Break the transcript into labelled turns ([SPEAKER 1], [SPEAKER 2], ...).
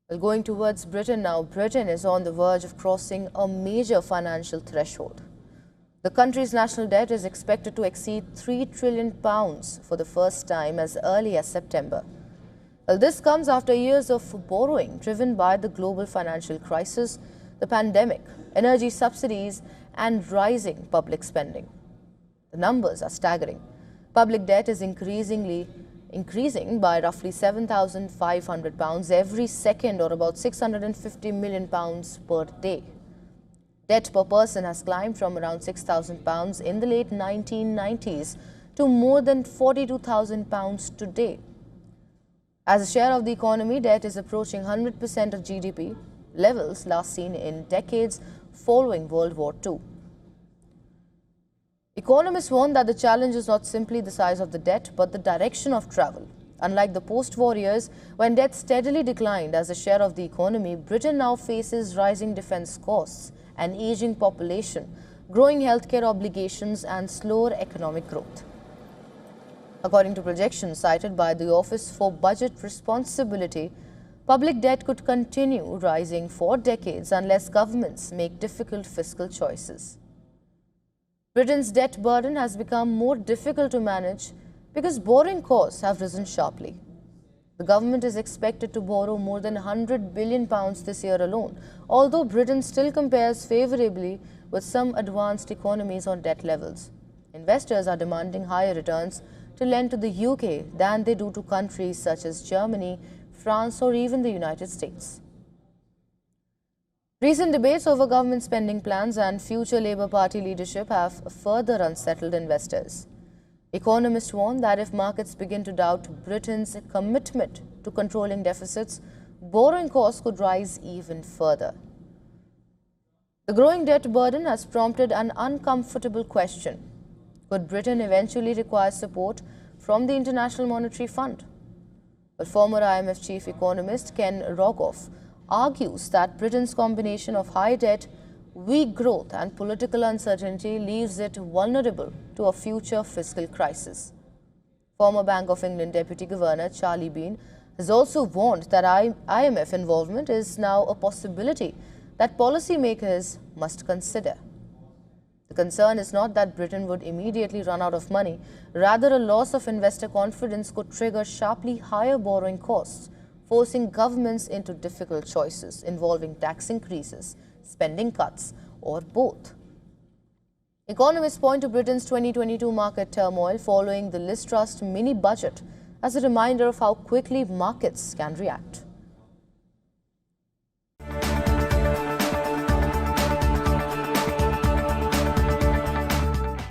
[SPEAKER 1] Well, going towards Britain now, Britain is on the verge of crossing a major financial threshold. The country's national debt is expected to exceed £3 trillion for the first time as early as September. Well, this comes after years of borrowing driven by the global financial crisis, the pandemic, energy subsidies and rising public spending. The numbers are staggering. Public debt is increasing by roughly £7,500 every second, or about £650 million per day. Debt per person has climbed from around £6,000 in the late 1990s to more than £42,000 today. As a share of the economy, debt is approaching 100% of GDP, levels last seen in decades following World War II. Economists warn that the challenge is not simply the size of the debt, but the direction of travel. Unlike the post-war years, when debt steadily declined as a share of the economy, Britain now faces rising defence costs, an ageing population, growing healthcare obligations and slower economic growth. According to projections cited by the Office for Budget Responsibility, public debt could continue rising for decades unless governments make difficult fiscal choices. Britain's debt burden has become more difficult to manage because borrowing costs have risen sharply. The government is expected to borrow more than £100 billion this year alone, although Britain still compares favourably with some advanced economies on debt levels. Investors are demanding higher returns to lend to the UK than they do to countries such as Germany, France or even the United States. Recent debates over government spending plans and future Labour Party leadership have further unsettled investors. Economists warn that if markets begin to doubt Britain's commitment to controlling deficits, borrowing costs could rise even further. The growing debt burden has prompted an uncomfortable question. Could Britain eventually require support from the International Monetary Fund? But former IMF chief economist Ken Rogoff argues that Britain's combination of high debt, weak growth and political uncertainty leaves it vulnerable to a future fiscal crisis. Former Bank of England Deputy Governor Charlie Bean has also warned that IMF involvement is now a possibility that policymakers must consider. The concern is not that Britain would immediately run out of money, rather a loss of investor confidence could trigger sharply higher borrowing costs, forcing governments into difficult choices involving tax increases, spending cuts, or both. Economists point to Britain's 2022 market turmoil following the Liz Truss mini-budget as a reminder of how quickly markets can react.